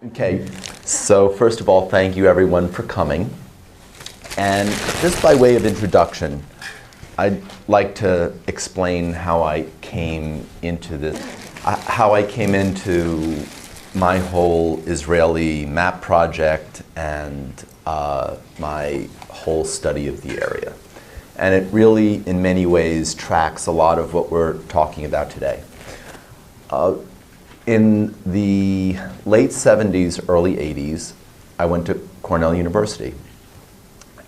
Okay, so first of all, thank you everyone for coming. And just by way of introduction, I'd like to explain how I came into this, how I came into my whole Israeli map project and my whole study of the area. And it really, in many ways, tracks a lot of what we're talking about today. In the late 70s, early 80s, I went to Cornell University.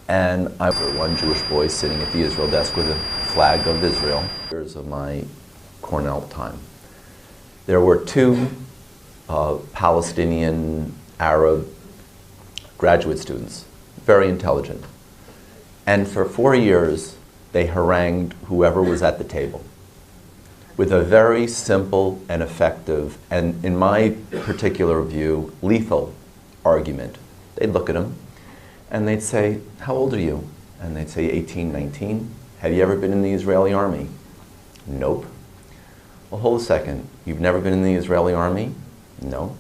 And I was one Jewish boy sitting at the Israel desk with a flag of Israel. Years of my Cornell time. There were two Palestinian Arab graduate students, very intelligent. And for 4 years, they harangued whoever was at the table with a very simple and effective, and in my particular view, lethal argument. They'd look at him and they'd say, "How old are you?" And they'd say, 18, 19. "Have you ever been in the Israeli army?" "Nope." "Well, hold a second. You've never been in the Israeli army?" "No."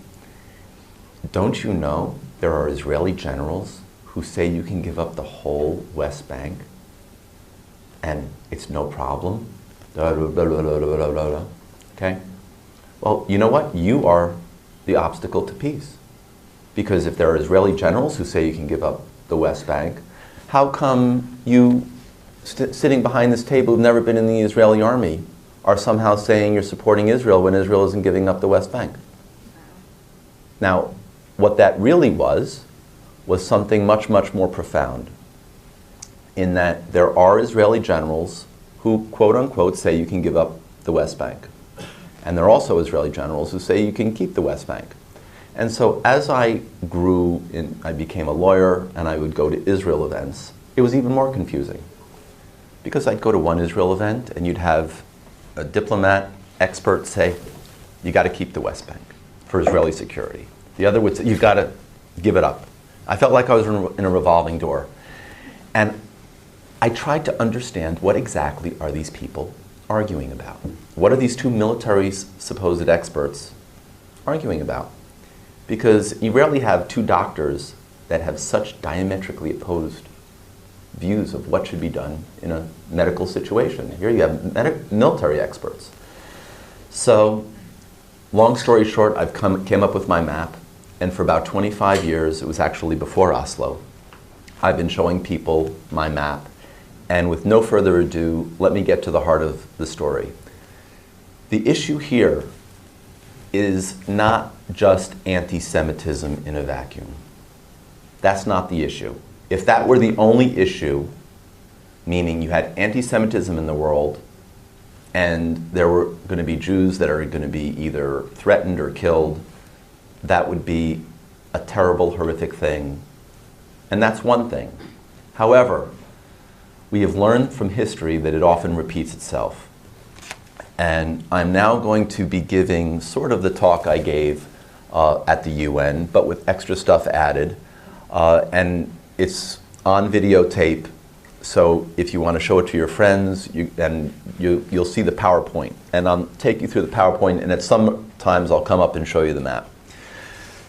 "Don't you know there are Israeli generals who say you can give up the whole West Bank and it's no problem?" Okay? Well, you know what? You are the obstacle to peace. Because if there are Israeli generals who say you can give up the West Bank, how come you, sitting behind this table who've never been in the Israeli army, are somehow saying you're supporting Israel when Israel isn't giving up the West Bank? Now, what that really was something much, much more profound, in that there are Israeli generals who, quote unquote, say you can give up the West Bank. And there are also Israeli generals who say you can keep the West Bank. And so as I grew, I became a lawyer and I would go to Israel events, it was even more confusing. Because I'd go to one Israel event and you'd have a diplomat expert say, you got to keep the West Bank for Israeli security. The other would say, you've got to give it up. I felt like I was in a revolving door. And I tried to understand what exactly are these people arguing about. What are these two military supposed experts arguing about? Because you rarely have two doctors that have such diametrically opposed views of what should be done in a medical situation. Here you have military experts. So, long story short, came up with my map, and for about 25 years, it was actually before Oslo, I've been showing people my map. And with no further ado, let me get to the heart of the story. The issue here is not just anti-Semitism in a vacuum. That's not the issue. If that were the only issue, meaning you had anti-Semitism in the world, and there were going to be Jews that are going to be either threatened or killed, that would be a terrible, horrific thing. And that's one thing. However, we have learned from history that it often repeats itself. And I'm now going to be giving sort of the talk I gave at the UN, but with extra stuff added. And it's on videotape, so if you want to show it to your friends, you'll see the PowerPoint. And I'll take you through the PowerPoint, and at some times I'll come up and show you the map.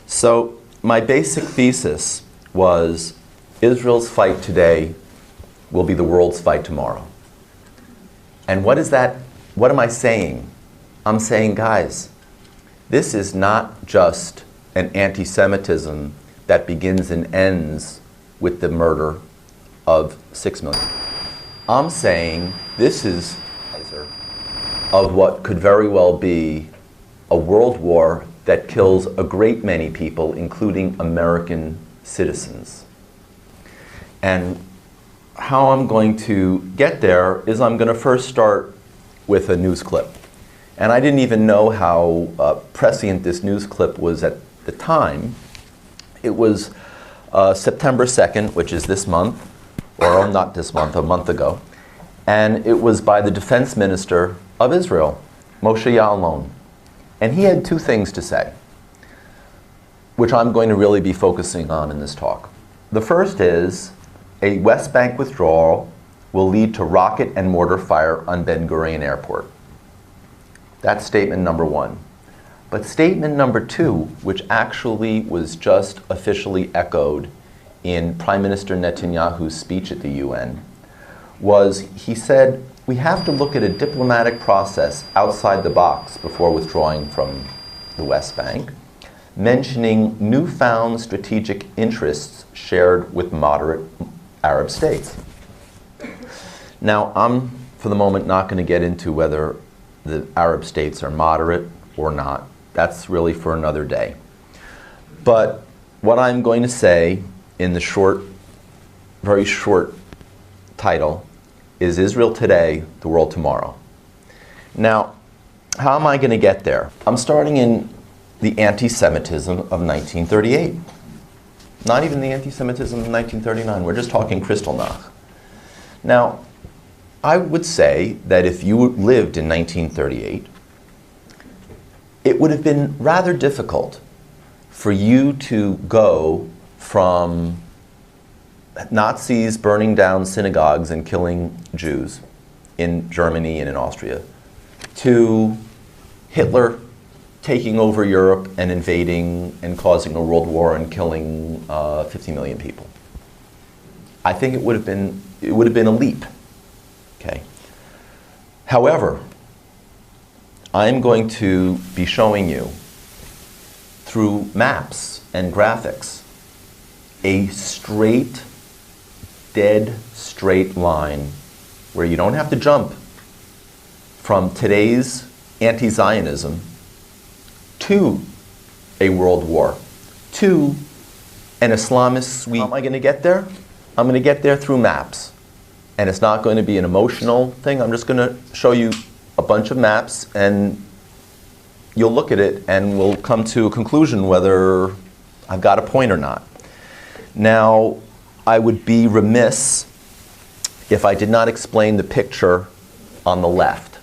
So my basic thesis was Israel's fight today will be the world's fight tomorrow. And what is that? What am I saying? I'm saying, guys, this is not just an anti-Semitism that begins and ends with the murder of 6 million. I'm saying this is of what could very well be a world war that kills a great many people, including American citizens. And how I'm going to get there is I'm going to first start with a news clip. And I didn't even know how prescient this news clip was at the time. It was September 2nd, which is this month, or not this month, a month ago. And it was by the defense minister of Israel, Moshe Ya'alon. And he had two things to say, which I'm going to really be focusing on in this talk. The first is, a West Bank withdrawal will lead to rocket and mortar fire on Ben Gurion Airport. That's statement number one. But statement number 2, which actually was just officially echoed in Prime Minister Netanyahu's speech at the UN, was he said, we have to look at a diplomatic process outside the box before withdrawing from the West Bank, mentioning newfound strategic interests shared with moderate Arab states. Now, I'm, for the moment, not going to get into whether the Arab states are moderate or not. That's really for another day. But what I'm going to say in the short, very short title is Israel Today, the World Tomorrow. Now, how am I going to get there? I'm starting in the anti-Semitism of 1938. Not even the anti-Semitism of 1939. We're just talking Kristallnacht. Now, I would say that if you lived in 1938, it would have been rather difficult for you to go from Nazis burning down synagogues and killing Jews in Germany and in Austria to Hitler taking over Europe and invading and causing a world war and killing 50 million people. I think it would have been a leap. Okay. However, I'm going to be showing you through maps and graphics a straight, dead straight line where you don't have to jump from today's anti-Zionism to a world war, to an Islamist sweep. How am I going to get there? I'm going to get there through maps. And it's not going to be an emotional thing. I'm just going to show you a bunch of maps, and you'll look at it and we'll come to a conclusion whether I've got a point or not. Now, I would be remiss if I did not explain the picture on the left.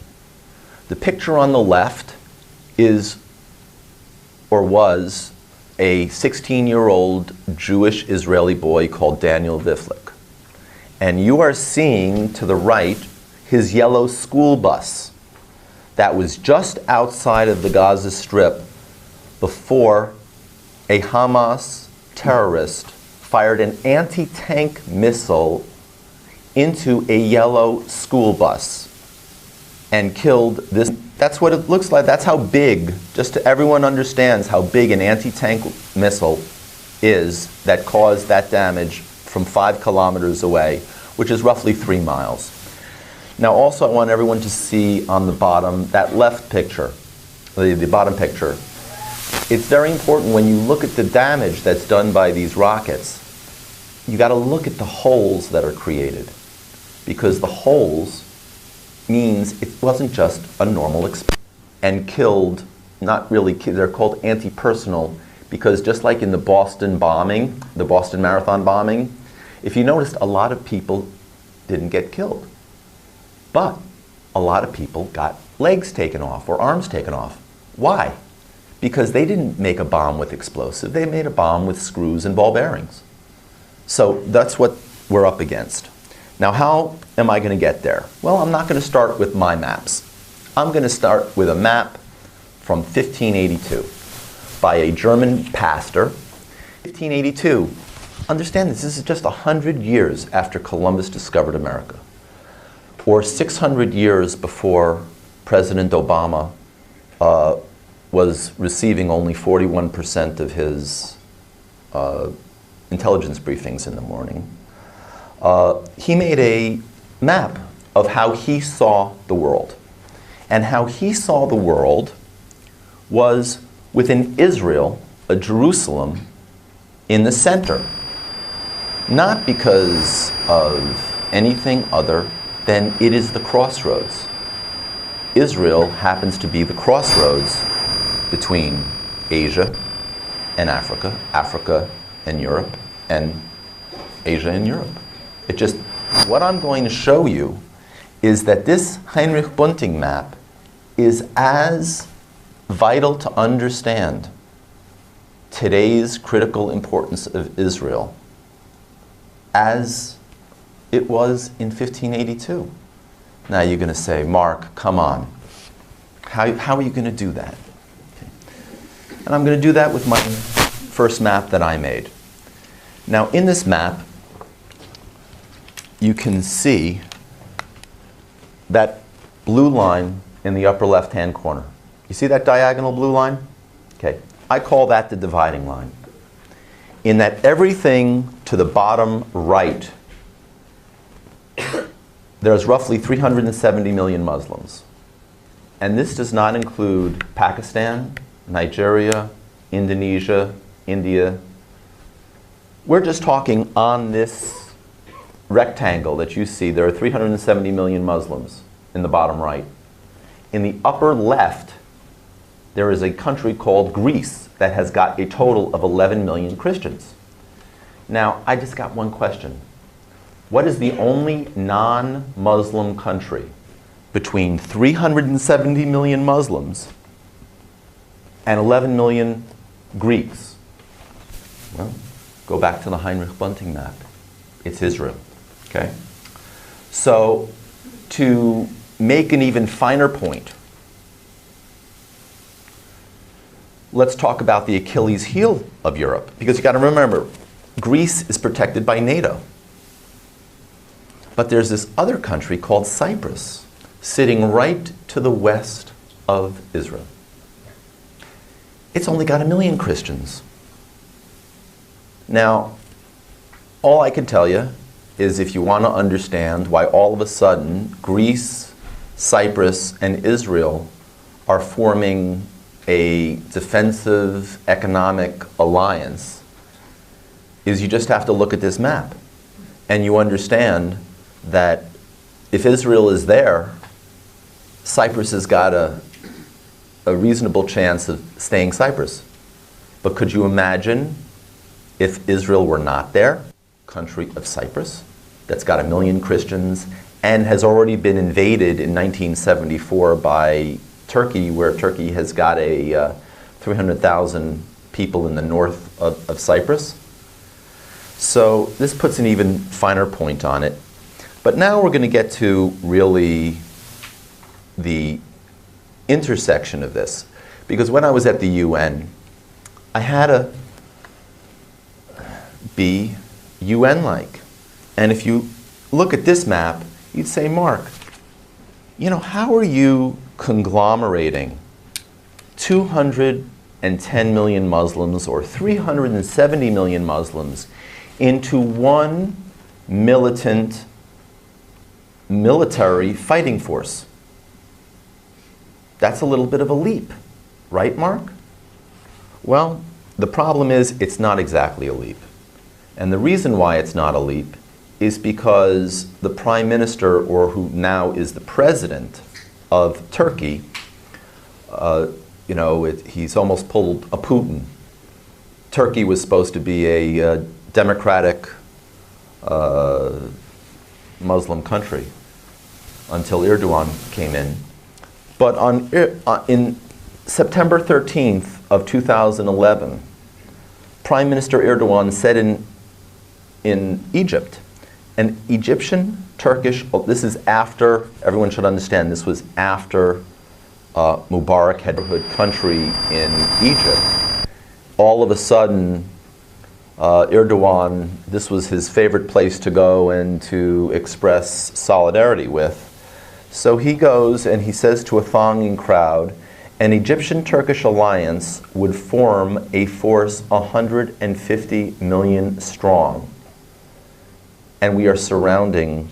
The picture on the left is, or was, a 16-year-old Jewish Israeli boy called Daniel Viflik. And you are seeing to the right his yellow school bus that was just outside of the Gaza Strip before a Hamas terrorist fired an anti-tank missile into a yellow school bus and killed this. That's what it looks like. That's how big, just so everyone understands how big an anti-tank missile is that caused that damage from 5 kilometers away, which is roughly 3 miles. Now also I want everyone to see on the bottom, that left picture, the bottom picture. It's very important when you look at the damage that's done by these rockets, you got to look at the holes that are created. Because the holes means it wasn't just a normal explosion. And killed, not really killed, they're called anti-personal, because just like in the Boston bombing, the Boston Marathon bombing, if you noticed, a lot of people didn't get killed. But a lot of people got legs taken off or arms taken off. Why? Because they didn't make a bomb with explosive, they made a bomb with screws and ball bearings. So that's what we're up against. Now how am I going to get there? Well, I'm not going to start with my maps. I'm going to start with a map from 1582 by a German pastor. 1582. Understand this is just 100 years after Columbus discovered America, or 600 years before President Obama was receiving only 41% of his intelligence briefings in the morning. He made a map of how he saw the world. And how he saw the world was within Israel, a Jerusalem, in the center. Not because of anything other than it is the crossroads. Israel happens to be the crossroads between Asia and Africa, Africa and Europe, and Asia and Europe. It just, what I'm going to show you is that this Heinrich Bunting map is as vital to understand today's critical importance of Israel as it was in 1582. Now you're going to say, Mark, come on. How are you going to do that? Okay. And I'm going to do that with my first map that I made. Now, in this map, you can see that blue line in the upper left-hand corner. You see that diagonal blue line? Okay. I call that the dividing line. In that everything to the bottom right, there's roughly 370 million Muslims. And this does not include Pakistan, Nigeria, Indonesia, India. We're just talking on this rectangle that you see, there are 370 million Muslims in the bottom right. In the upper left, there is a country called Greece that has got a total of 11 million Christians. Now, I just got one question. What is the only non-Muslim country between 370 million Muslims and 11 million Greeks? Well, go back to the Heinrich Bunting map. It's Israel. Okay? So, to make an even finer point, let's talk about the Achilles heel of Europe. Because you've got to remember, Greece is protected by NATO. But there's this other country called Cyprus, sitting right to the west of Israel. It's only got 1 million Christians. Now, all I can tell you is if you want to understand why all of a sudden Greece, Cyprus, and Israel are forming a defensive economic alliance, is you just have to look at this map. And you understand that if Israel is there, Cyprus has got a reasonable chance of staying Cyprus. But could you imagine if Israel were not there, country of Cyprus, that's got 1 million Christians and has already been invaded in 1974 by Turkey, where Turkey has got a 300,000 people in the north of Cyprus. So this puts an even finer point on it. But now we're going to get to really the intersection of this. Because when I was at the UN, I had to be UN-like. And if you look at this map, you'd say, Mark, you know, how are you conglomerating 210 million Muslims or 370 million Muslims into one militant military fighting force? That's a little bit of a leap, right, Mark? Well, the problem is it's not exactly a leap. And the reason why it's not a leap is because the prime minister, or who now is the president of Turkey, you know, he's almost pulled a Putin. Turkey was supposed to be a democratic Muslim country until Erdogan came in. But in September 13th of 2011, Prime Minister Erdogan said in Egypt, an Egyptian, Turkish, this is after, everyone should understand, this was after Mubarak had neighborhood country in Egypt. All of a sudden, Erdogan, this was his favorite place to go and to express solidarity with. So he goes and he says to a thronging crowd, an Egyptian-Turkish alliance would form a force 150 million strong, and we are surrounding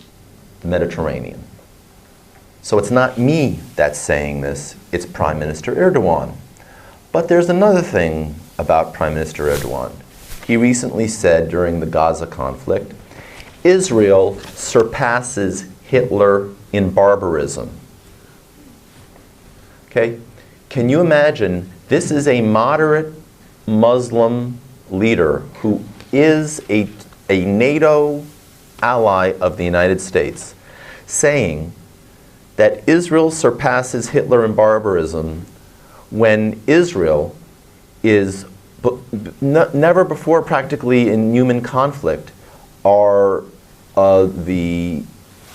the Mediterranean. So it's not me that's saying this, it's Prime Minister Erdogan. But there's another thing about Prime Minister Erdogan. He recently said during the Gaza conflict, Israel surpasses Hitler in barbarism. Okay? Can you imagine, this is a moderate Muslim leader who is a NATO ally of the United States, saying that Israel surpasses Hitler in barbarism when Israel is never before practically in human conflict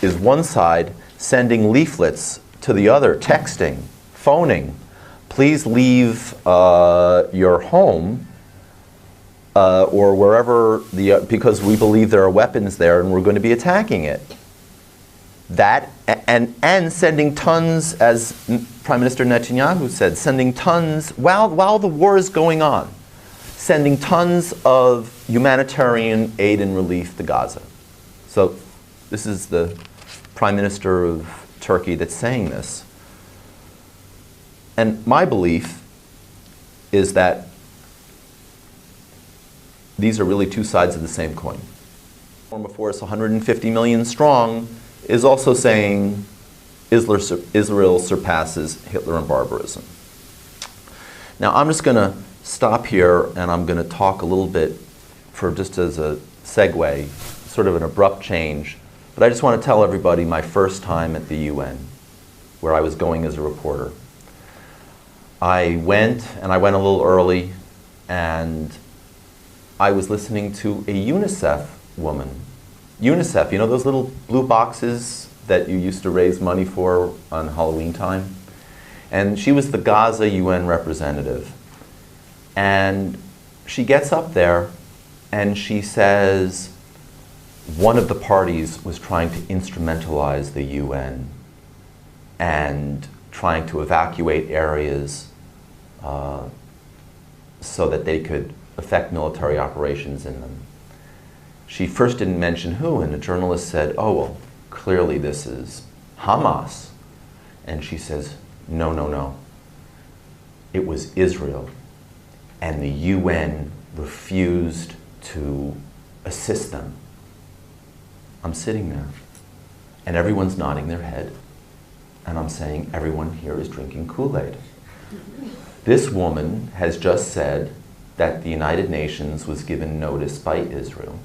is one side sending leaflets to the other, texting, phoning, please leave your home or wherever, because we believe there are weapons there and we're going to be attacking it. That, and sending tons, as Prime Minister Netanyahu said, sending tons, while the war is going on, sending tons of humanitarian aid and relief to Gaza. So this is the Prime Minister of Turkey that's saying this. And my belief is that these are really two sides of the same coin. A force 150 million strong is also saying Israel surpasses Hitler in barbarism. Now I'm just going to stop here and I'm going to talk a little bit, for just as a segue, sort of an abrupt change, but I just want to tell everybody my first time at the UN, where I was going as a reporter. I went a little early, and I was listening to a UNICEF woman. UNICEF, you know those little blue boxes that you used to raise money for on Halloween time? And she was the Gaza UN representative. And she gets up there and she says one of the parties was trying to instrumentalize the UN and trying to evacuate areas so that they could affect military operations in them. She first didn't mention who, and a journalist said, oh, well, clearly this is Hamas. And she says, no, no, no. It was Israel. And the UN refused to assist them. I'm sitting there, and everyone's nodding their head, and I'm saying, everyone here is drinking Kool-Aid. This woman has just said that the United Nations was given notice by Israel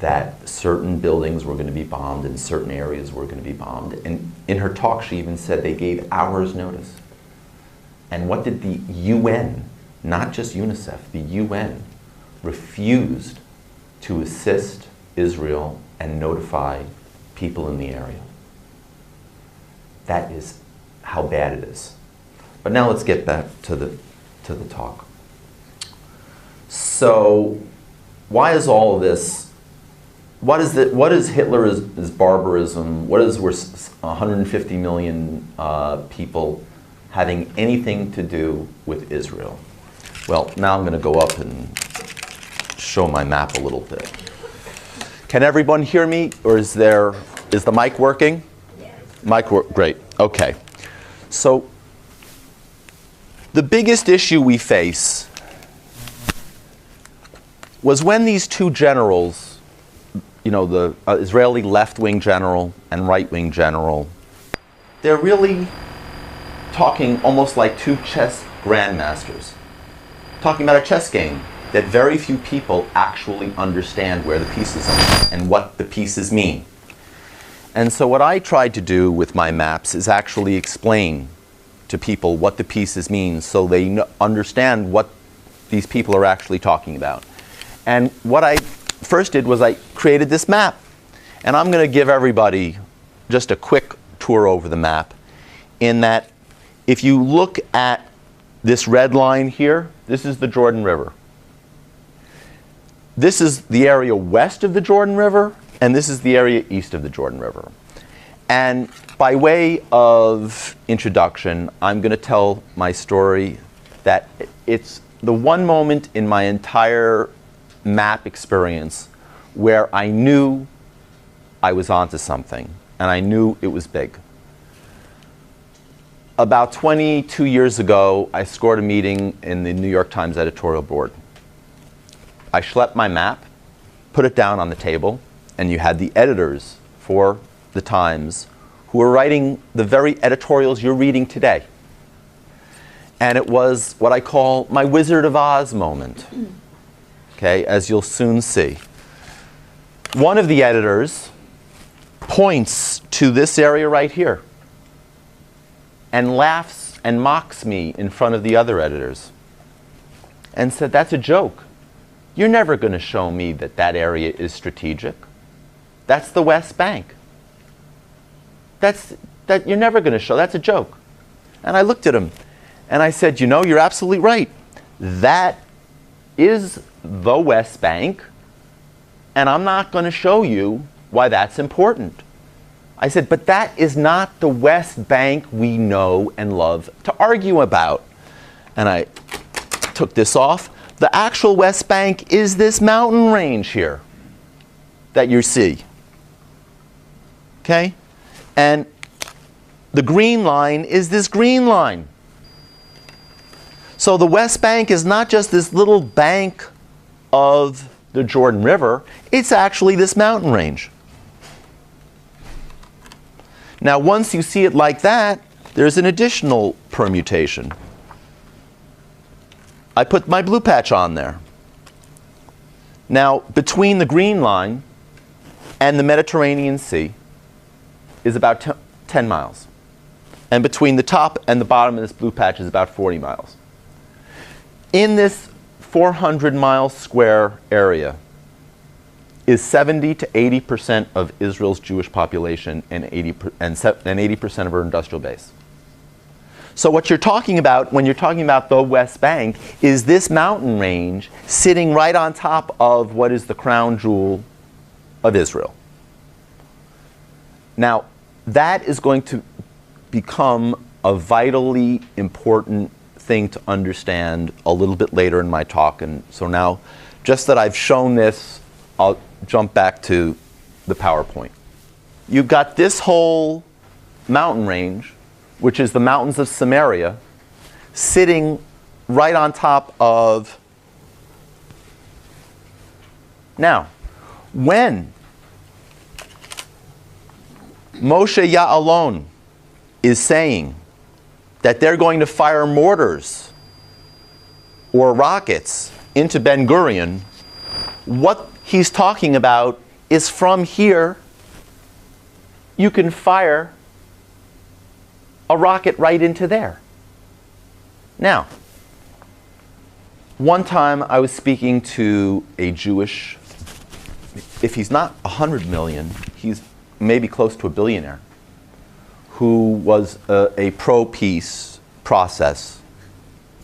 that certain buildings were going to be bombed and certain areas were going to be bombed. And in her talk, she even said they gave hours notice. And what did the UN, not just UNICEF, the UN refused to assist Israel and notify people in the area. That is how bad it is. But now let's get back to the talk. So why is all of this? What is Hitler's barbarism? What is 150 million people having anything to do with Israel? Well, now I'm going to go up and show my map a little bit. Can everyone hear me, or is the mic working? Yes. Mic work, great. Okay. So the biggest issue we face was when these two generals, you know, the Israeli left-wing general and right-wing general, they're really talking almost like two chess grandmasters, talking about a chess game that very few people actually understand where the pieces are and what the pieces mean. And so what I tried to do with my maps is actually explain to people what the pieces mean so they understand what these people are actually talking about. And what I first did was I created this map. And I'm going to give everybody just a quick tour over the map, in that if you look at this red line here, this is the Jordan River. This is the area west of the Jordan River, and this is the area east of the Jordan River. And by way of introduction, I'm going to tell my story that it's the one moment in my entire map experience where I knew I was onto something, and I knew it was big. About 22 years ago, I scored a meeting in the New York Times editorial board. I schlepped my map, put it down on the table, and you had the editors for the Times who were writing the very editorials you're reading today. And it was what I call my Wizard of Oz moment, okay, as you'll soon see. One of the editors points to this area right here and laughs and mocks me in front of the other editors and said, "That's a joke. You're never going to show me that that area is strategic. That's the West Bank. That you're never going to show. That's a joke." And I looked at him And I said, you know, you're absolutely right. That is the West Bank, and I'm not going to show you why that's important. I said, but that is not the West Bank we know and love to argue about. And I took this off. The actual West Bank is this mountain range here that you see. Okay? And the green line is this green line. So the West Bank is not just this little bank of the Jordan River, it's actually this mountain range. Now, once you see it like that, there's an additional permutation. I put my blue patch on there. Now, between the green line and the Mediterranean Sea is about 10 miles. And between the top and the bottom of this blue patch is about 40 miles. In this 400-mile square area is 70 to 80% of Israel's Jewish population and 80% of her industrial base. So what you're talking about when you're talking about the West Bank is this mountain range sitting right on top of what is the crown jewel of Israel. Now, that is going to become a vitally important thing to understand a little bit later in my talk. And so now, just that I've shown this, I'll jump back to the PowerPoint. You've got this whole mountain range, which is the mountains of Samaria, sitting right on top of. Now, when Moshe Ya'alon is saying that they're going to fire mortars or rockets into Ben Gurion, what he's talking about is from here, you can fire a rocket right into there. Now, one time I was speaking to a Jewish, if he's not 100 million, he's maybe close to a billionaire, who was a pro-peace process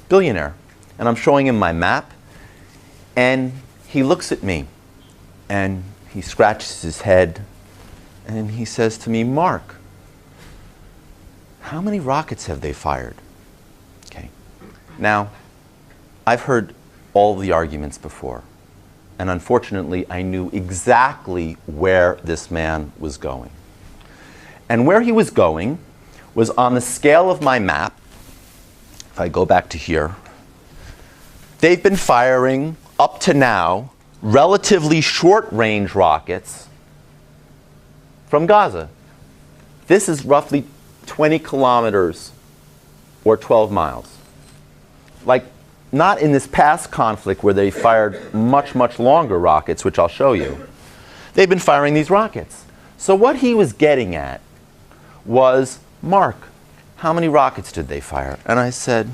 billionaire. And I'm showing him my map, and he looks at me, and he scratches his head, and he says to me, Mark, how many rockets have they fired? Okay. Now, I've heard all the arguments before, and unfortunately, I knew exactly where this man was going. And where he was going was on the scale of my map. If I go back to here, they've been firing, up to now, relatively short-range rockets from Gaza. This is roughly 20 kilometers or 12 miles. Like, not in this past conflict where they fired much, much longer rockets, which I'll show you. They've been firing these rockets. So what he was getting at was, Mark, how many rockets did they fire? And I said,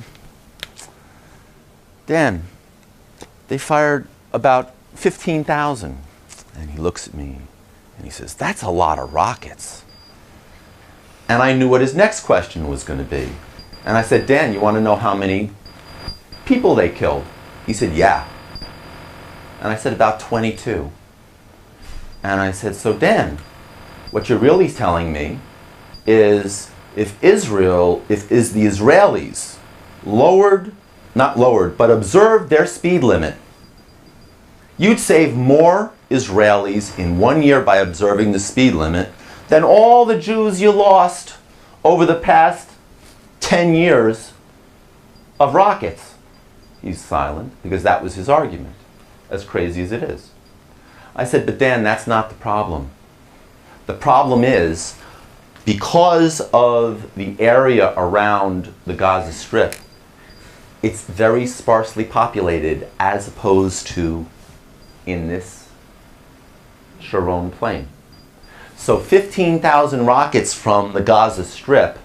Dan, they fired about 15,000. And he looks at me and he says, that's a lot of rockets. And I knew what his next question was going to be. And I said, Dan, you want to know how many people they killed? He said, yeah. And I said, about 22. And I said, so Dan, what you're really telling me is if the Israelis but observed their speed limit, you'd save more Israelis in 1 year by observing the speed limit than all the Jews you lost over the past 10 years of rockets. He's silent because that was his argument, as crazy as it is. I said, but Dan, that's not the problem. The problem is, because of the area around the Gaza Strip, it's very sparsely populated as opposed to in this Sharon plain. So 15,000 rockets from the Gaza Strip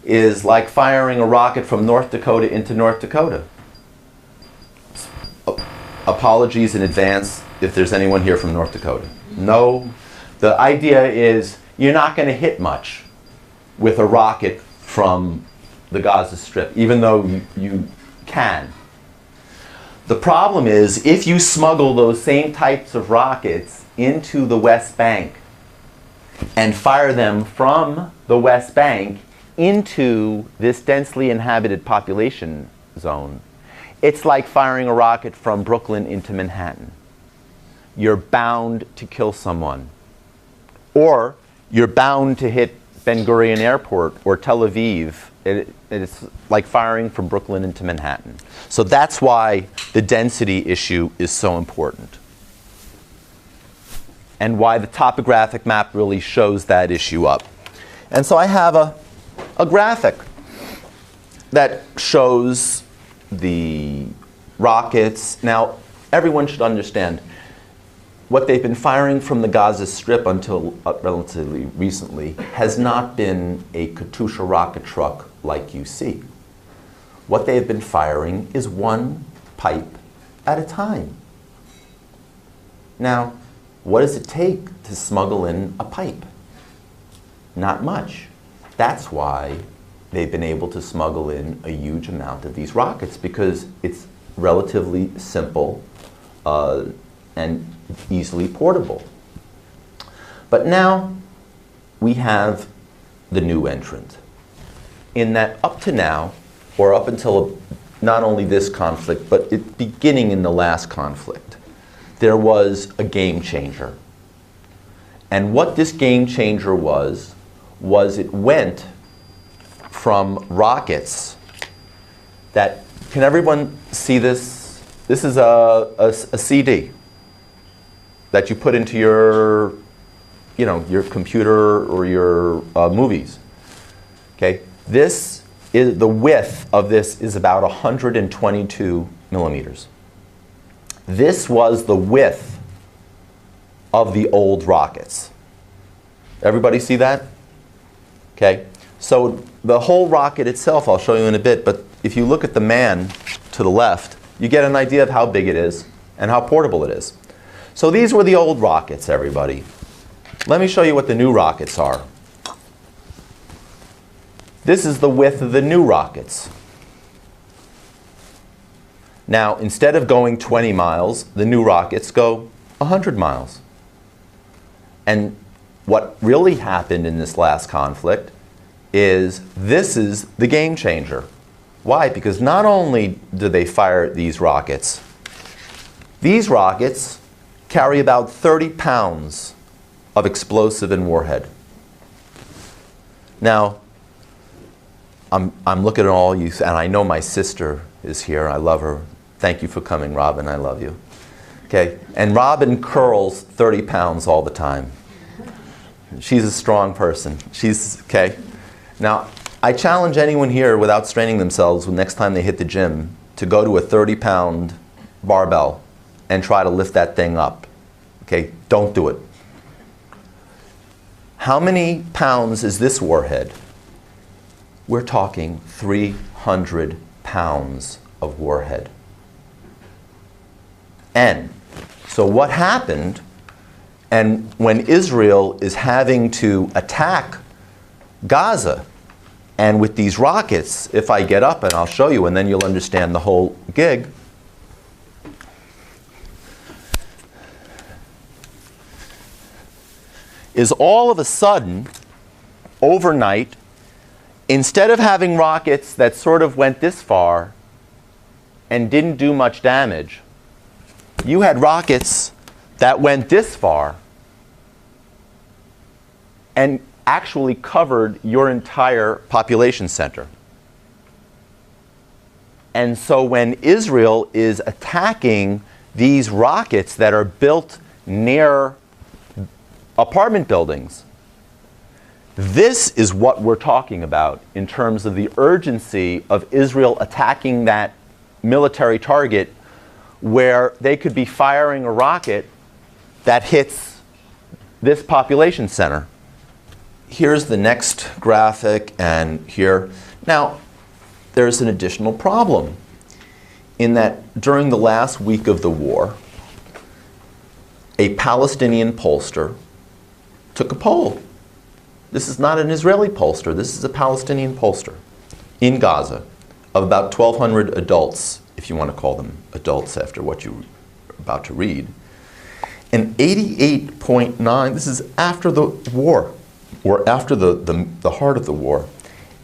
is like firing a rocket from North Dakota into North Dakota. Apologies in advance if there's anyone here from North Dakota. No, the idea is you're not going to hit much with a rocket from the Gaza Strip, even though you can. The problem is, if you smuggle those same types of rockets into the West Bank and fire them from the West Bank into this densely inhabited population zone, it's like firing a rocket from Brooklyn into Manhattan. You're bound to kill someone. Or you're bound to hit Ben Gurion Airport or Tel Aviv. It's like firing from Brooklyn into Manhattan. So that's why the density issue is so important. And why the topographic map really shows that issue up. And so I have a graphic that shows the rockets. Now, everyone should understand what they've been firing from the Gaza Strip until relatively recently has not been a Katyusha rocket truck like you see. What they have been firing is one pipe at a time. Now, what does it take to smuggle in a pipe? Not much. That's why they've been able to smuggle in a huge amount of these rockets, because it's relatively simple and easily portable. But now we have the new entrant. In that up to now, or up until not only this conflict, but beginning in the last conflict, there was a game changer. And what this game changer was it went from rockets that, can everyone see this? This is a CD that you put into your, your computer or your movies. Okay, this is the width of this is about 122 millimeters. This was the width of the old rockets. Everybody see that? Okay, so the whole rocket itself, I'll show you in a bit, but if you look at the man to the left, you get an idea of how big it is and how portable it is. So these were the old rockets, everybody. Let me show you what the new rockets are. This is the width of the new rockets. Now, instead of going 20 miles, the new rockets go 100 miles. And what really happened in this last conflict is this is the game changer. Why? Because not only do they fire these rockets carry about 30 pounds of explosive and warhead. Now, I'm looking at all you, and I know my sister is here. I love her. Thank you for coming, Robin. I love you. Okay, and Robin curls 30 pounds all the time. She's a strong person. She's, okay. Now, I challenge anyone here without straining themselves next time they hit the gym to go to a 30-pound barbell and try to lift that thing up. Okay, don't do it. How many pounds is this warhead? We're talking 300 pounds of warhead. And so what happened, and when Israel is having to attack Gaza, and with these rockets, if I get up and I'll show you and then you'll understand the whole gig. Is all of a sudden, overnight, instead of having rockets that sort of went this far and didn't do much damage, you had rockets that went this far and actually covered your entire population center. And so when Israel is attacking these rockets that are built near apartment buildings, this is what we're talking about in terms of the urgency of Israel attacking that military target, where they could be firing a rocket that hits this population center. Here's the next graphic, and here. Now, there's an additional problem in that during the last week of the war, a Palestinian pollster took a poll. This is not an Israeli pollster, this is a Palestinian pollster in Gaza of about 1,200 adults, if you want to call them adults after what you're about to read, and 88.9, this is after the war, or after the heart of the war,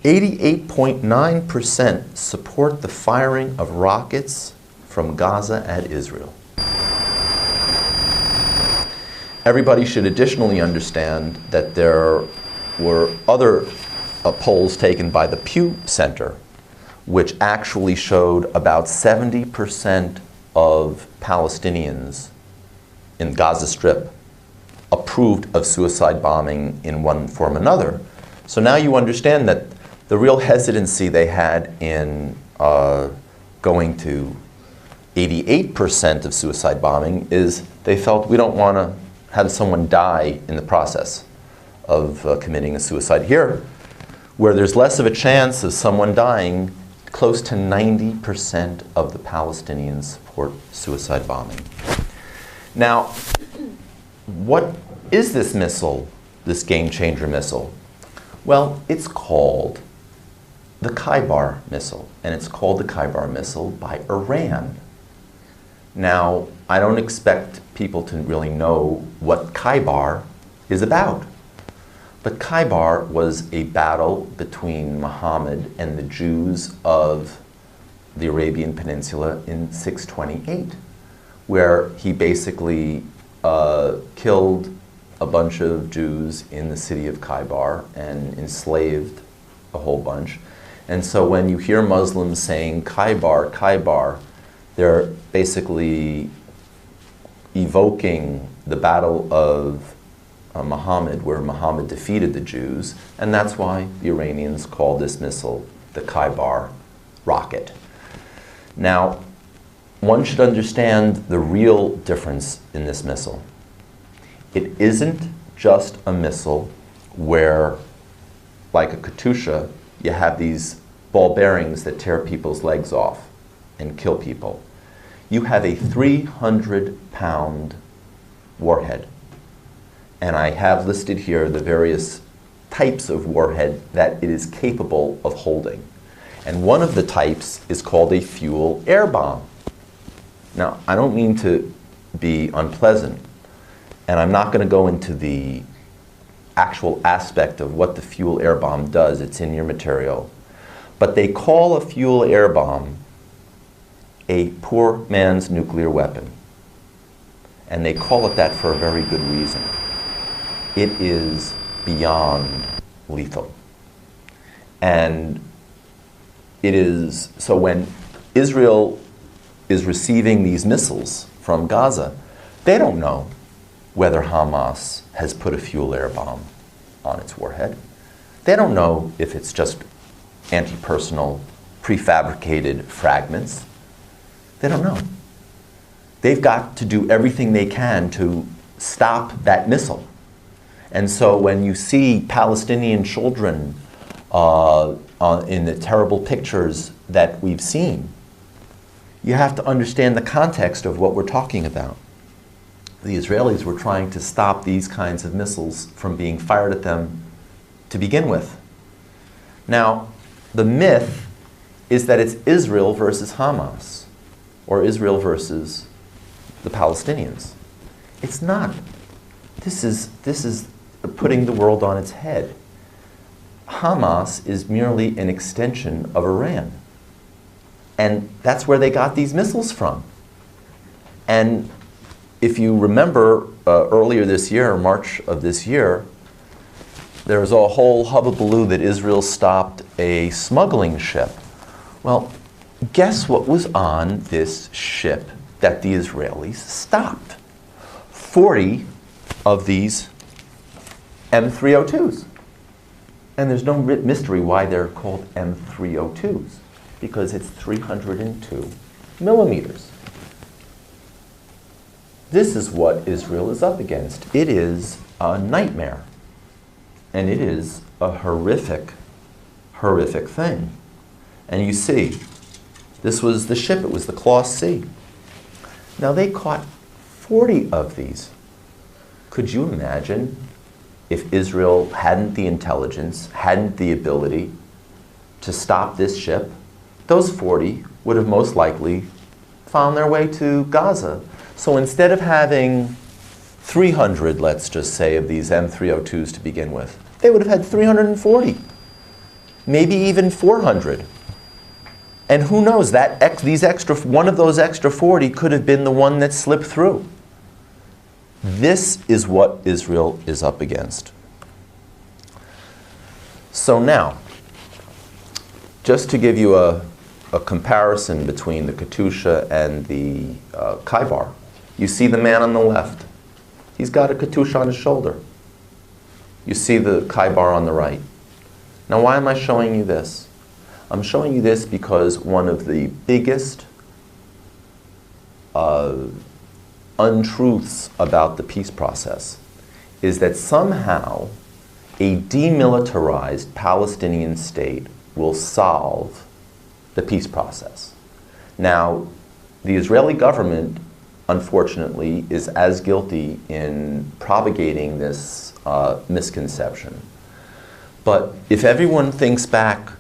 88.9% support the firing of rockets from Gaza at Israel. Everybody should additionally understand that there were other polls taken by the Pew Center, which actually showed about 70% of Palestinians in Gaza Strip approved of suicide bombing in one form or another. So now you understand that the real hesitancy they had in going to 88% of suicide bombing is they felt we don't want to have someone die in the process of committing a suicide. Here, where there's less of a chance of someone dying, close to 90% of the Palestinians support suicide bombing. Now, what is this missile, this game-changer missile? Well, it's called the Khyber missile, and it's called the Khyber missile by Iran. Now, I don't expect people to really know what Khyber is about, but Khyber was a battle between Muhammad and the Jews of the Arabian Peninsula in 628, where he basically killed a bunch of Jews in the city of Khyber and enslaved a whole bunch. And so when you hear Muslims saying Khyber, Khyber, they're basically evoking the battle of Muhammad, where Muhammad defeated the Jews, and that's why the Iranians call this missile the Khyber rocket. Now, one should understand the real difference in this missile. It isn't just a missile where, like a Katyusha, you have these ball bearings that tear people's legs off and kill people. You have a 300-pound warhead. And I have listed here the various types of warhead that it is capable of holding. And one of the types is called a fuel-air bomb. Now, I don't mean to be unpleasant, and I'm not going to go into the actual aspect of what the fuel-air bomb does. It's in your material. But they call a fuel-air bomb a poor man's nuclear weapon. And they call it that for a very good reason. It is beyond lethal. And it is, so when Israel is receiving these missiles from Gaza, they don't know whether Hamas has put a fuel-air bomb on its warhead. They don't know if it's just anti-personal, prefabricated fragments. They don't know. They've got to do everything they can to stop that missile. And so when you see Palestinian children in the terrible pictures that we've seen, you have to understand the context of what we're talking about. The Israelis were trying to stop these kinds of missiles from being fired at them to begin with. Now, the myth is that it's Israel versus Hamas, or Israel versus the Palestinians. It's not. This is putting the world on its head. Hamas is merely an extension of Iran. And that's where they got these missiles from. And if you remember earlier this year, March of this year, there was a whole hubbubaloo that Israel stopped a smuggling ship. Well, guess what was on this ship that the Israelis stopped? 40 of these M302s. And there's no mystery why they're called M302s, because it's 302 millimeters. This is what Israel is up against. It is a nightmare. And it is a horrific, horrific thing. And you see, this was the ship, it was the Claw C. Now they caught 40 of these. Could you imagine if Israel hadn't the intelligence, hadn't the ability to stop this ship, those 40 would have most likely found their way to Gaza. So instead of having 300, let's just say, of these M302s to begin with, they would have had 340, maybe even 400. And who knows, one of those extra 40 could have been the one that slipped through. This is what Israel is up against. So now, just to give you a comparison between the Katusha and the Kaibar, you see the man on the left. He's got a Katusha on his shoulder. You see the Kaibar on the right. Now, why am I showing you this? I'm showing you this because one of the biggest untruths about the peace process is that somehow a demilitarized Palestinian state will solve the peace process. Now, the Israeli government, unfortunately, is as guilty in propagating this misconception. But if everyone thinks back,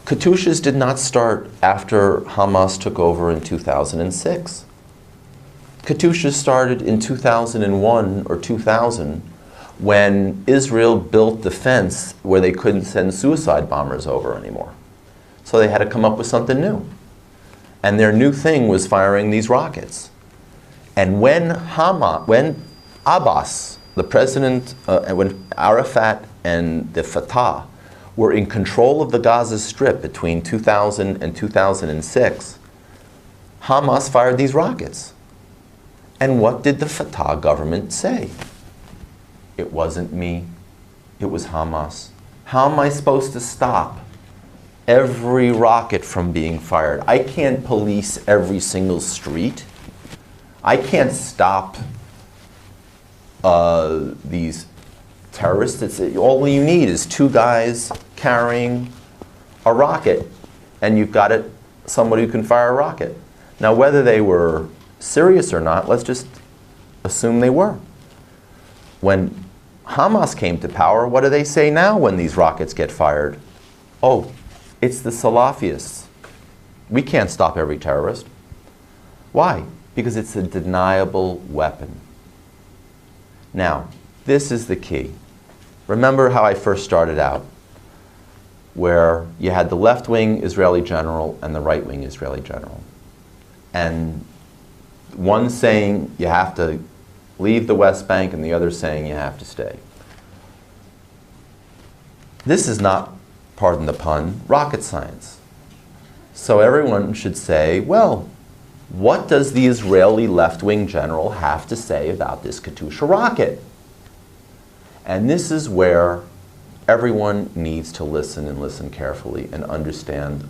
Katushas did not start after Hamas took over in 2006. Katushas started in 2001 or 2000 when Israel built the fence where they couldn't send suicide bombers over anymore. So they had to come up with something new. And their new thing was firing these rockets. And when Abbas, the president, when Arafat and the Fatah were in control of the Gaza Strip between 2000 and 2006, Hamas fired these rockets. And what did the Fatah government say? It wasn't me, it was Hamas. How am I supposed to stop every rocket from being fired? I can't police every single street. I can't stop these terrorists. All you need is two guys carrying a rocket, and you've got somebody who can fire a rocket. Now, whether they were serious or not, let's just assume they were. When Hamas came to power, what do they say now when these rockets get fired? Oh, it's the Salafists. We can't stop every terrorist. Why? Because it's a deniable weapon. Now, this is the key. Remember how I first started out, where you had the left-wing Israeli general and the right-wing Israeli general. And one saying you have to leave the West Bank and the other saying you have to stay. This is not, pardon the pun, rocket science. So everyone should say, well, what does the Israeli left-wing general have to say about this Katusha rocket? And this is where everyone needs to listen and listen carefully and understand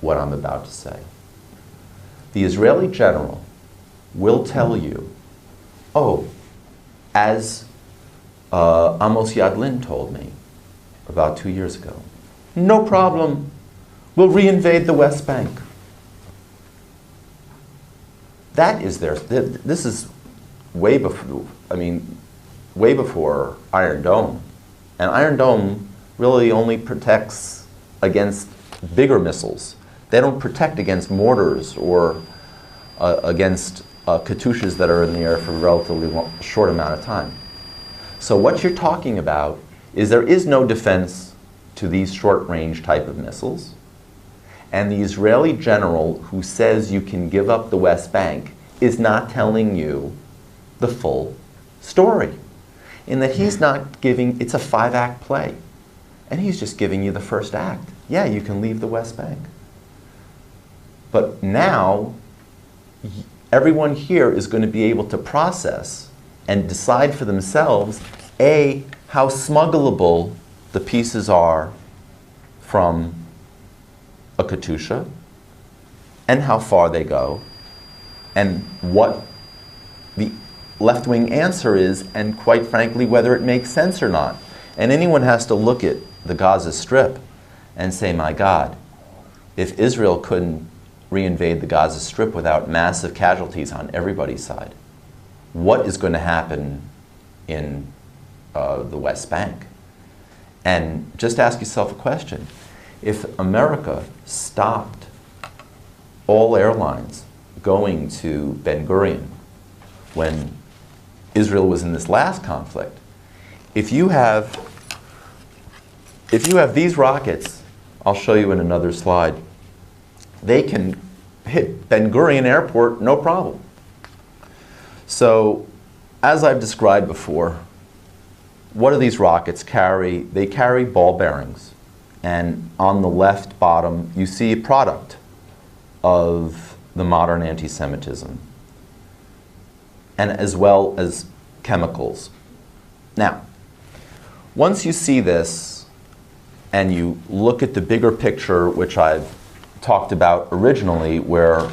what I'm about to say. The Israeli general will tell you, oh, as Amos Yadlin told me about 2 years ago, no problem, we'll reinvade the West Bank. That is this is way before, way before Iron Dome. And Iron Dome really only protects against bigger missiles. They don't protect against mortars or against Katyushas that are in the air for a relatively short amount of time. So what you're talking about is there is no defense to these short-range type of missiles. And the Israeli general who says you can give up the West Bank is not telling you the full story. In that he's not giving, it's a 5-act play. And he's just giving you the first act. Yeah, you can leave the West Bank. But now, everyone here is going to be able to process and decide for themselves, A, how smuggleable the pieces are from a Katusha, and how far they go, and what the left-wing answer is, and quite frankly, whether it makes sense or not. And anyone has to look at the Gaza Strip and say, my God, if Israel couldn't reinvade the Gaza Strip without massive casualties on everybody's side, what is going to happen in the West Bank? And just ask yourself a question. If America stopped all airlines going to Ben Gurion when Israel was in this last conflict, if you have these rockets, I'll show you in another slide, they can hit Ben Gurion Airport no problem. So, as I've described before, what do these rockets carry? They carry ball bearings. And on the left bottom, you see a product of the modern anti-Semitism, and as well as chemicals. Now, once you see this, and you look at the bigger picture, which I've talked about originally, where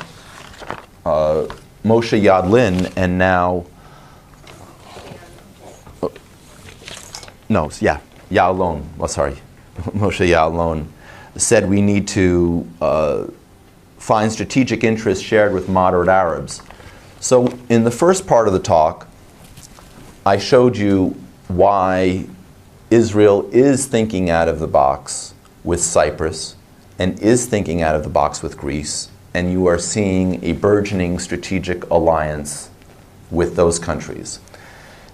Moshe Yadlin and now, Ya'alon, Moshe Ya'alon said we need to find strategic interests shared with moderate Arabs. So in the first part of the talk, I showed you why Israel is thinking out of the box with Cyprus and is thinking out of the box with Greece, and you are seeing a burgeoning strategic alliance with those countries.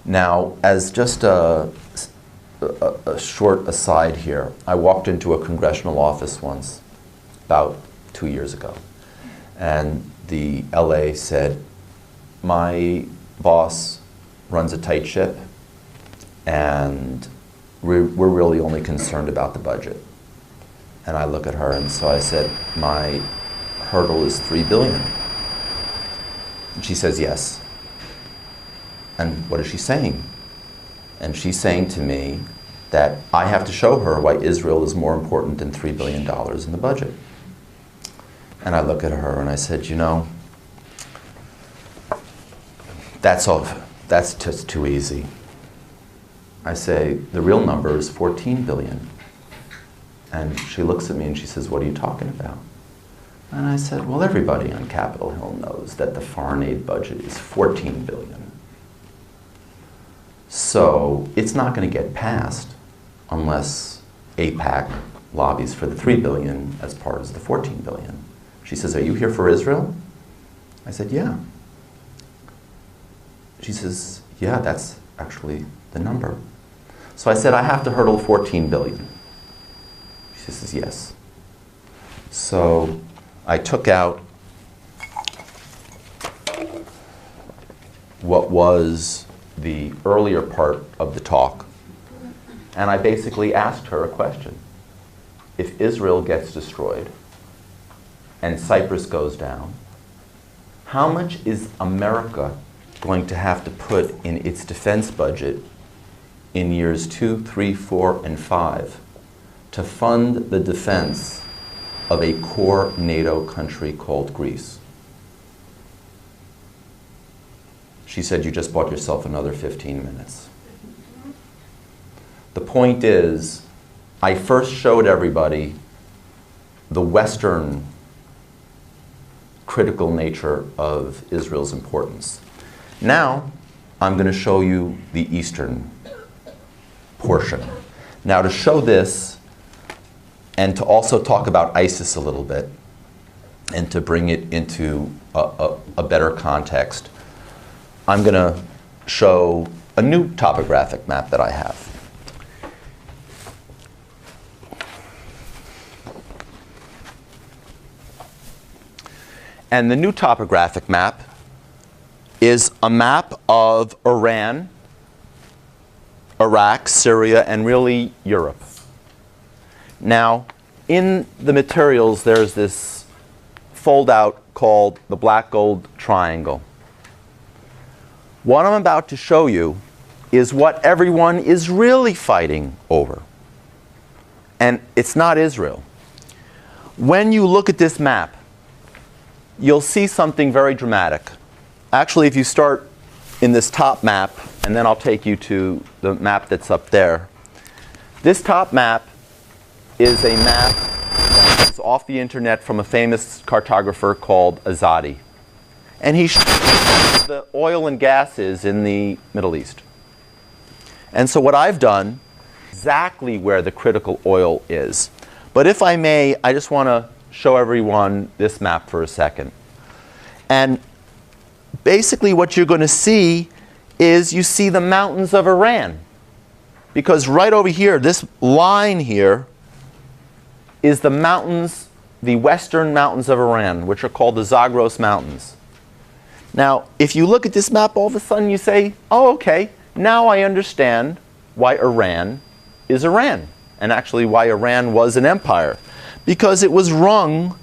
Now, as just a short aside here, I walked into a congressional office once, about 2 years ago, and the LA said, my boss runs a tight ship, and we're really only concerned about the budget. And I look at her, and so I said, my hurdle is $3 billion. And she says, yes. And what is she saying? And she's saying to me that I have to show her why Israel is more important than $3 billion in the budget. And I look at her and I said, you know, that's just too easy. I say, the real number is 14 billion. And she looks at me and she says, what are you talking about? And I said, well, everybody on Capitol Hill knows that the foreign aid budget is 14 billion. So it's not going to get passed unless AIPAC lobbies for the 3 billion as part of the 14 billion. She says, are you here for Israel? I said, yeah. She says, yeah, that's actually the number. So I said, I have to hurdle 14 billion. She says, yes. So I took out what was the earlier part of the talk, and I basically asked her a question. If Israel gets destroyed and Cyprus goes down, how much is America going to have to put in its defense budget in years 2, 3, 4, and 5 to fund the defense of a core NATO country called Greece? She said, you just bought yourself another 15 minutes. The point is, I first showed everybody the Western critical nature of Israel's importance. Now, I'm going to show you the Eastern portion. Now, to show this, and to also talk about ISIS a little bit, and to bring it into a better context, I'm going to show a new topographic map that I have. And the new topographic map is a map of Iran, Iraq, Syria, and really Europe. Now, in the materials, there's this fold-out called the black gold triangle. What I'm about to show you is what everyone is really fighting over. And it's not Israel. When you look at this map, you'll see something very dramatic. Actually, if you start in this top map, and then I'll take you to the map that's up there. This top map is a map that is off the internet from a famous cartographer called Azadi. And he shows the oil and gases in the Middle East. And so what I've done, exactly where the critical oil is. But if I may, I just want to show everyone this map for a second. And basically what you're going to see is you see the mountains of Iran. Because right over here, this line here is the mountains, the western mountains of Iran, which are called the Zagros Mountains. Now, if you look at this map, all of a sudden you say, oh, okay, now I understand why Iran is Iran, and actually why Iran was an empire. Because it was rung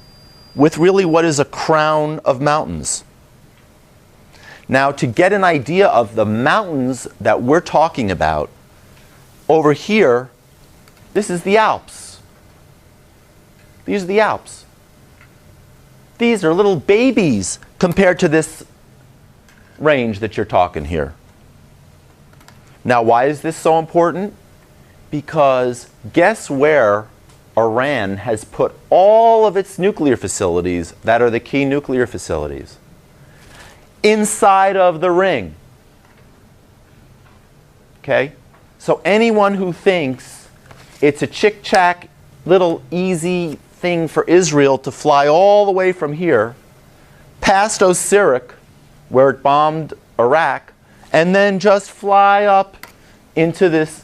with really what is a crown of mountains. Now, to get an idea of the mountains that we're talking about, over here, this is the Alps. These are the Alps. These are little babies compared to this range that you're talking here. Now, why is this so important? Because guess where Iran has put all of its nuclear facilities that are the key nuclear facilities? Inside of the ring. Okay? So anyone who thinks it's a chick-chack, little easy thing for Israel to fly all the way from here, past Osirak, where it bombed Iraq, and then just fly up into this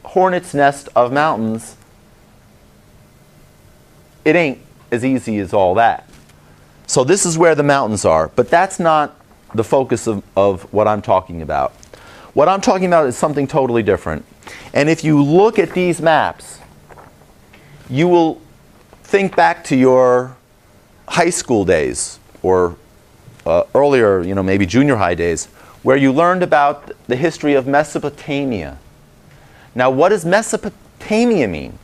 hornet's nest of mountains, it ain't as easy as all that. So this is where the mountains are, but that's not the focus of what I'm talking about. What I'm talking about is something totally different. And if you look at these maps, you will think back to your high school days, or earlier, maybe junior high days, where you learned about the history of Mesopotamia. Now, what does Mesopotamia mean?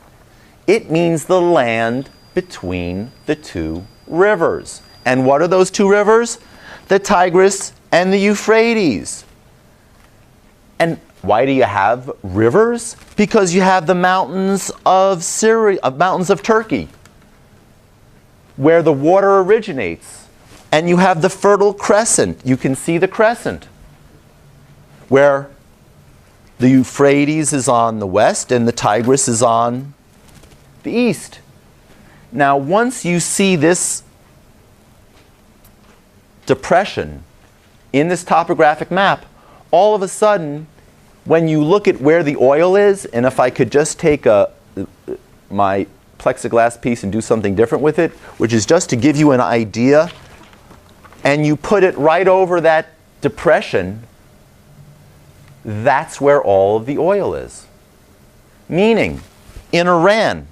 It means the land between the two rivers. And what are those two rivers? The Tigris and the Euphrates. And why do you have rivers? Because you have the mountains of Syria, mountains of Turkey, where the water originates. And you have the Fertile Crescent. You can see the crescent, where the Euphrates is on the west and the Tigris is on the east. Now, once you see this depression in this topographic map, all of a sudden, when you look at where the oil is, and if I could just take my plexiglass piece and do something different with it, which is just to give you an idea, and you put it right over that depression, that's where all of the oil is. Meaning, in Iran,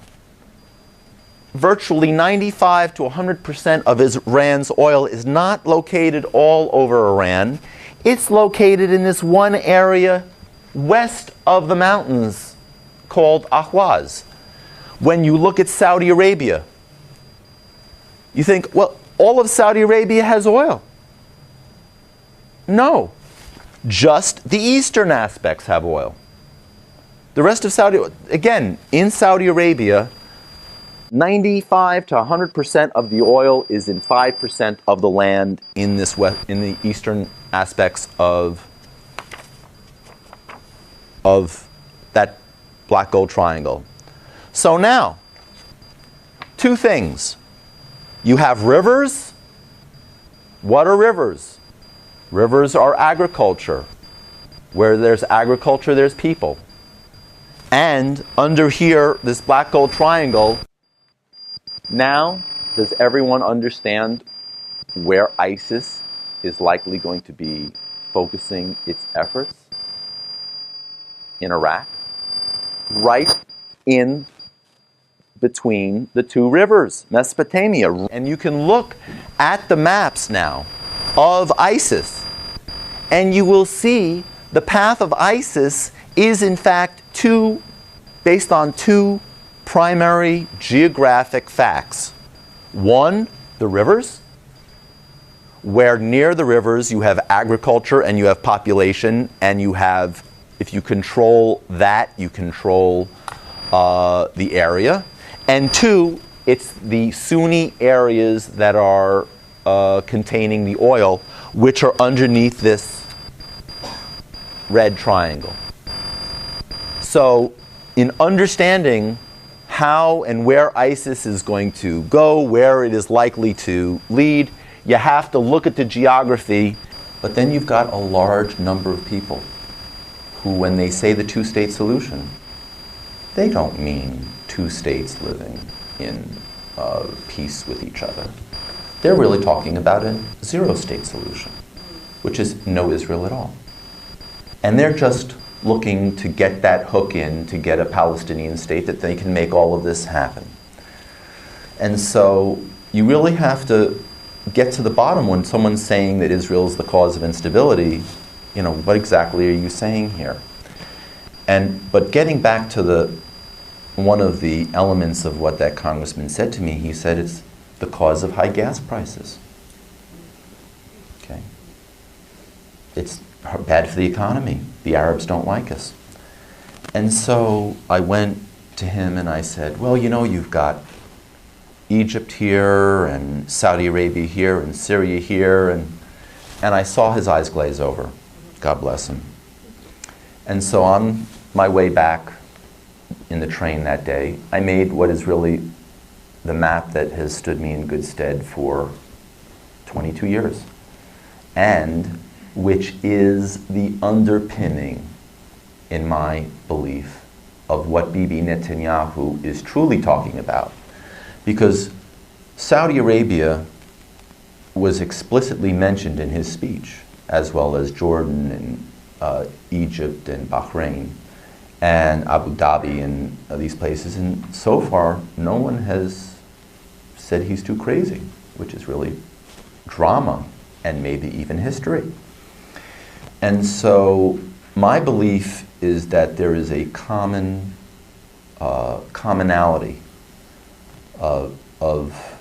virtually 95 to 100% of Iran's oil is not located all over Iran. It's located in this one area west of the mountains called Ahwaz. When you look at Saudi Arabia, you think, well, all of Saudi Arabia has oil. No. Just the eastern aspects have oil. The rest of Saudi, again, in Saudi Arabia, 95 to 100% of the oil is in 5% of the land in this in the eastern aspects of that black gold triangle. So now, two things. You have rivers. What are rivers? Rivers are agriculture. Where there's agriculture, there's people. And under here, this black gold triangle, now, does everyone understand where ISIS is likely going to be focusing its efforts? In Iraq. Right in between the two rivers, Mesopotamia. And you can look at the maps now of ISIS, and you will see the path of ISIS is in fact based on two primary geographic facts. One, the rivers, where near the rivers you have agriculture and you have population, and you have, if you control that, you control the area. And two, it's the Sunni areas that are containing the oil, which are underneath this red triangle. So, in understanding how and where ISIS is going to go, where it is likely to lead. You have to look at the geography, but then you've got a large number of people who, when they say the two-state solution, they don't mean two states living in peace with each other. They're really talking about a zero-state solution, which is no Israel at all. And they're just looking to get that hook in to get a Palestinian state that they can make all of this happen. And so you really have to get to the bottom when someone's saying that Israel is the cause of instability. You know, what exactly are you saying here? But getting back to one of the elements of what that congressman said to me, he said it's the cause of high gas prices. Okay. It's bad for the economy. The Arabs don't like us. And so I went to him and I said, well, you know, you've got Egypt here and Saudi Arabia here and Syria here, and I saw his eyes glaze over. God bless him. And so on my way back in the train that day, I made what is really the map that has stood me in good stead for 22 years, and which is the underpinning, in my belief, of what Bibi Netanyahu is truly talking about. Because Saudi Arabia was explicitly mentioned in his speech, as well as Jordan and Egypt and Bahrain and Abu Dhabi and these places. And so far, no one has said he's too crazy, which is really drama and maybe even history. And so my belief is that there is a commonality of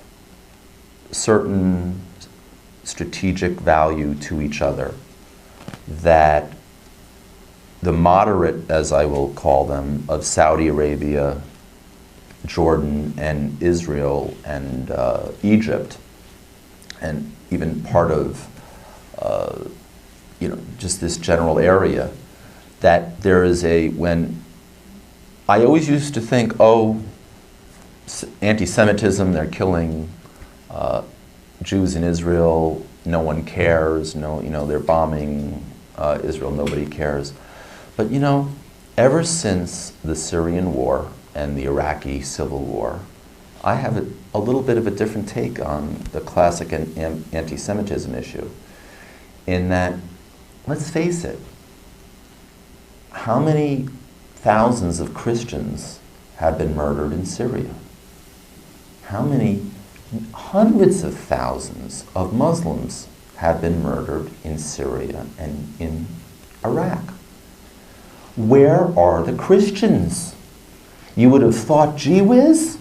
certain strategic value to each other, that the moderate, as I will call them, of Saudi Arabia, Jordan, and Israel, and Egypt, and even part of just this general area, that there is when I always used to think, oh, anti-Semitism, they're killing Jews in Israel, no one cares, they're bombing Israel, nobody cares. But ever since the Syrian war and the Iraqi civil war, I have a little bit of a different take on the classic anti-Semitism issue, in that, let's face it, how many thousands of Christians have been murdered in Syria? How many hundreds of thousands of Muslims have been murdered in Syria and in Iraq? Where are the Christians? You would have thought, gee whiz,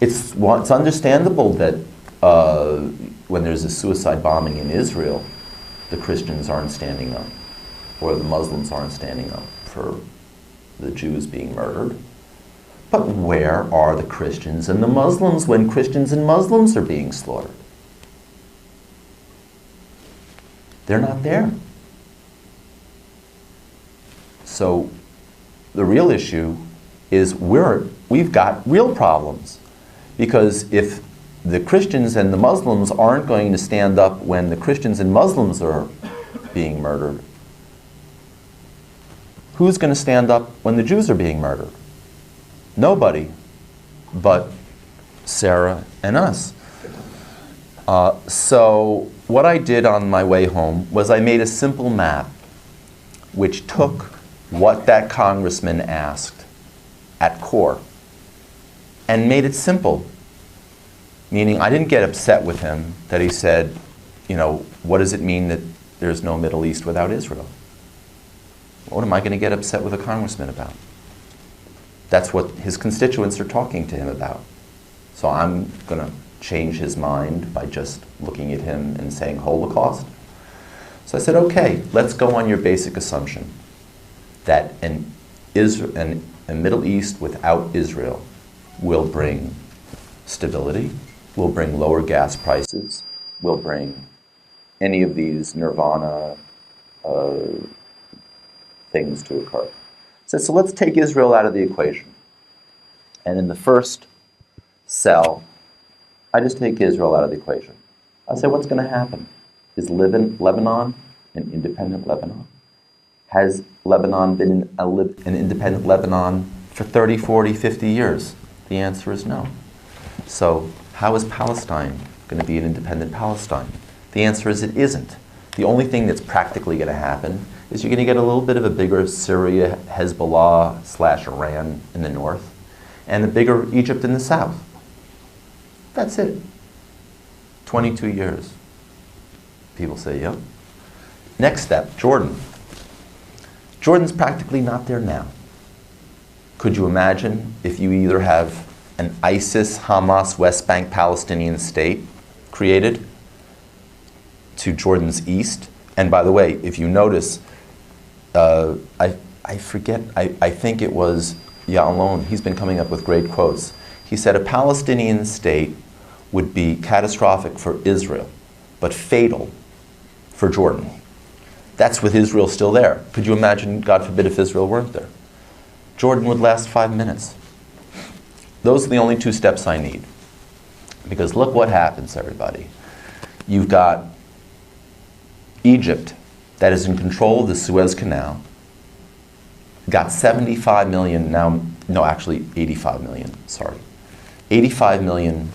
it's understandable that when there's a suicide bombing in Israel, the Christians aren't standing up, or the Muslims aren't standing up for the Jews being murdered. But where are the Christians and the Muslims when Christians and Muslims are being slaughtered? They're not there. So the real issue is we've got real problems. Because if the Christians and the Muslims aren't going to stand up when the Christians and Muslims are being murdered, who's going to stand up when the Jews are being murdered? Nobody but Sarah and us. So what I did on my way home was I made a simple map which took what that congressman asked at core and made it simple. Meaning I didn't get upset with him that he said, what does it mean that there's no Middle East without Israel? What am I going to get upset with a congressman about? That's what his constituents are talking to him about. So I'm going to change his mind by just looking at him and saying Holocaust? So I said, okay, let's go on your basic assumption that a Middle East without Israel will bring stability, will bring lower gas prices, will bring any of these nirvana things to occur. So let's take Israel out of the equation. And in the first cell, I just take Israel out of the equation. I say, what's going to happen? Is Lebanon an independent Lebanon? Has Lebanon been an independent Lebanon for 30, 40, 50 years? The answer is no. So how is Palestine going to be an independent Palestine? The answer is it isn't. The only thing that's practically going to happen is you're going to get a little bit of a bigger Syria, Hezbollah / Iran in the north, and a bigger Egypt in the south. That's it. 22 years. People say, yep. Next step, Jordan. Jordan's practically not there now. Could you imagine if you either have an ISIS, Hamas, West Bank Palestinian state created to Jordan's east? And by the way, if you notice, I forget, I think it was Ya'alon, he's been coming up with great quotes. He said a Palestinian state would be catastrophic for Israel, but fatal for Jordan. That's with Israel still there. Could you imagine, God forbid, if Israel weren't there? Jordan would last 5 minutes. Those are the only 2 steps I need. Because look what happens, everybody. You've got Egypt, that is in control of the Suez Canal, got 75 million now, no, actually 85 million, sorry. 85 million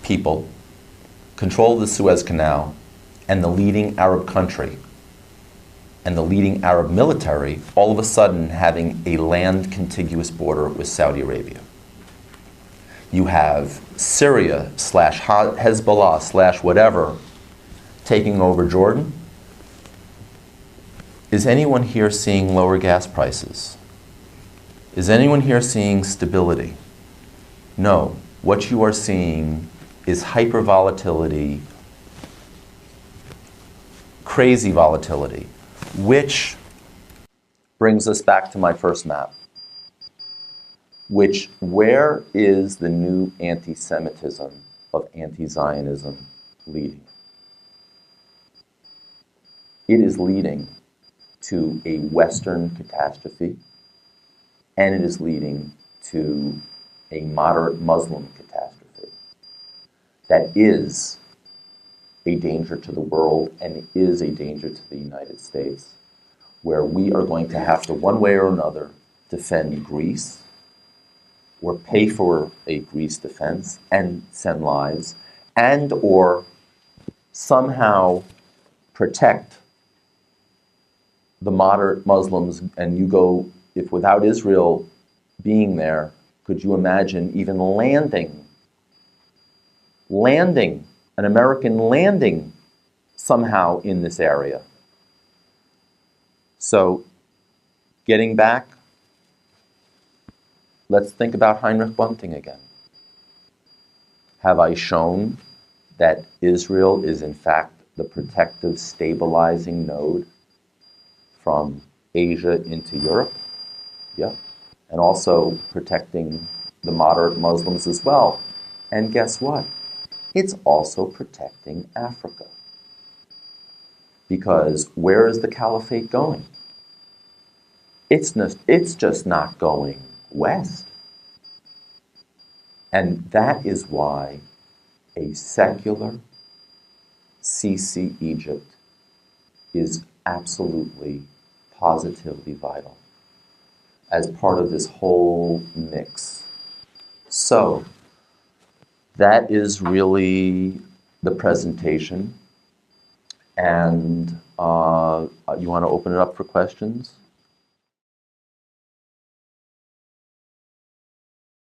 people, control of the Suez Canal, and the leading Arab country, and the leading Arab military, all of a sudden having a land contiguous border with Saudi Arabia. You have Syria / Hezbollah / whatever taking over Jordan. Is anyone here seeing lower gas prices? Is anyone here seeing stability? No. What you are seeing is hyper volatility, crazy volatility, which brings us back to my first map. Where is the new anti-Semitism of anti-Zionism leading? It is leading to a Western catastrophe, and it is leading to a moderate Muslim catastrophe that is a danger to the world and is a danger to the United States, where we are going to have to, one way or another, defend Greece, or pay for a Greece defense and send lives, and or somehow protect the moderate Muslims. And you go, if without Israel being there, could you imagine even landing, an American landing somehow in this area? So, getting back, let's think about Heinrich Bunting again. Have I shown that Israel is in fact the protective, stabilizing node from Asia into Europe? Yeah. And also protecting the moderate Muslims as well. And guess what? It's also protecting Africa. Because where is the caliphate going? It's just not going west. And that is why a secular Sisi Egypt is absolutely, positively vital as part of this whole mix. So, that is really the presentation. And you want to open it up for questions?